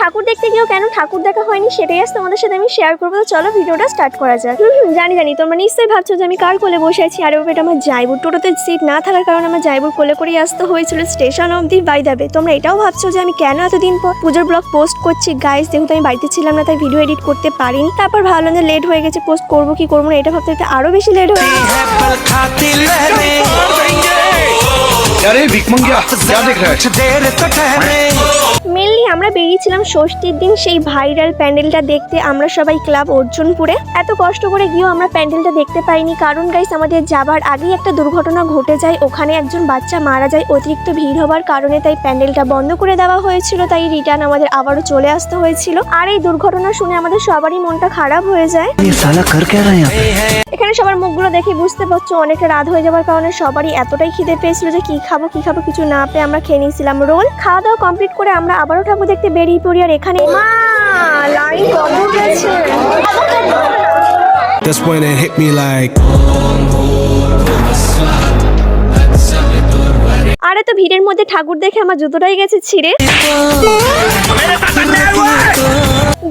ঠাকুর দেখতে গিয়েও কেন ঠাকুর দেখা হয়নি সেটাই আজ তোমাদের সাথে আমি শেয়ার করবো। তো চলো ভিডিওটা স্টার্ট করা যাক। জানি তোমরা নিশ্চয়ই ভাবছো যে আমি কার কোলে বসে আছি। আরে এটা আমার জাইবুর, টোটোতে সিট না থাকার কারণে আমার জাইবুর কোলে করেই আসতে হয়েছিল স্টেশন অবধি। বাই যাবে তোমরা এটাও ভাবছো যে আমি কেন এতদিন পর পুজোর ব্লগ পোস্ট করছি। গাইস যেহেতু আমি বাড়িতে ছিলাম না তাই ভিডিও এডিট করতে পারিনি। তারপর ভাবলাম যে লেট হয়ে গেছে, পোস্ট করবো কি করবো না এটা ভাবতে ভাবতে আরো বেশি লেট হয়ে মেনলি আমরা বেরিয়েছিলাম ষষ্ঠীর দিন সেই ভাইরাল প্যান্ডেলটা দেখতে। আমরা সবাই ক্লাব অর্জুনপুরে। এত কষ্ট করে গিয়েও আমরা প্যান্ডেলটা দেখতে পাইনি, কারণ গাইস আমাদের যাবার আগেই একটা দুর্ঘটনা ঘটে যায়। ওখানে একজন বাচ্চা মারা যায় অতিরিক্ত ভিড় হওয়ার কারণে, তাই প্যান্ডেলটা বন্ধ করে দেওয়া হয়েছিল। তাই রিটার্ন আমাদের আবারও চলে আসতে হয়েছিল। আর এই দুর্ঘটনা শুনে আমাদের সবারই মনটা খারাপ হয়ে যায়। এখানে সবার মুখগুলো দেখে বুঝতে পারছো অনেকটা রাত হয়ে যাওয়ার কারণে সবারই এতটাই খিদে পেয়েছিল যে কি খাবো কিছু না পেয়ে আমরা খেয়ে নিয়েছিলাম রোল। খাওয়া দাওয়া কমপ্লিট করে আমরা আবারও ঠাকুর দেখতে বেরিয়ে পড়ি। আর এখানে লাইন বন্ধ হয়েছে। That's when it hit me like আরে তো ভিড়ের মধ্যে ঠাকুর দেখে আমার জুতোটাই গেছে ছিঁড়ে।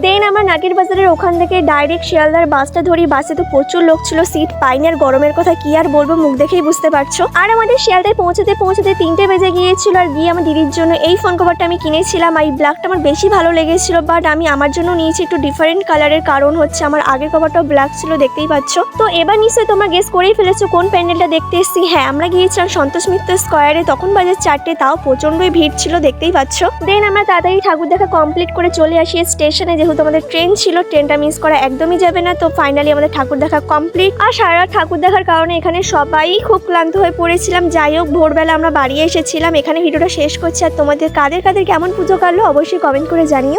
দেন আমরা নাগের বাজারের ওখান থেকে ডাইরেক্ট শিয়ালদার বাসটা ধরি। বাসে তো প্রচুর লোক ছিল, সিট পাইনি। আর গরমের কথা কি আর বলবো, মুখ দেখেই বুঝতে পারছো। আর আমাদের শিয়ালদায় পৌঁছাতে 3টে বেজে গিয়েছিল। আর গিয়ে আমার দিদির জন্য এই ফোন কভারটা আমি কিনেছিলাম। এই ব্ল্যাকটা আমার বেশি ভালো লেগেছিল, বাট আমি আমার জন্য নিয়েছি একটু ডিফারেন্ট কালারের, কারণ হচ্ছে আমার আগের কভারটাও ব্ল্যাক ছিল, দেখতেই পাচ্ছ। তো এবার নিশ্চয়ই তোমরা গেস করেই ফেলেছো কোন প্যান্ডেলটা দেখতে এসেছি। হ্যাঁ, আমরা গিয়েছিলাম সন্তোষ মিত্র স্কোয়ারে। তখন বাজে 4টে, তাও প্রচন্ডই ভিড় ছিল, দেখতেই পাচ্ছ। দেন আমরা তাড়াতাড়ি ঠাকুর দেখা কমপ্লিট করে চলে আসি স্টেশনে। যেহেতু আমাদের ট্রেন ছিল, ট্রেনটা মিস করা একদমই যাবে না। তো ফাইনালি আমাদের ঠাকুর দেখা কমপ্লিট। আর সারা রাত ঠাকুর দেখার কারণে এখানে সবাই খুব ক্লান্ত হয়ে পড়েছিলাম। যাই হোক, ভোরবেলা আমরা বাড়ি এসেছিলাম। এখানে ভিডিওটা শেষ করছি। আর তোমাদের কাদের কেমন পুজো কাটলো অবশ্যই কমেন্ট করে জানিও।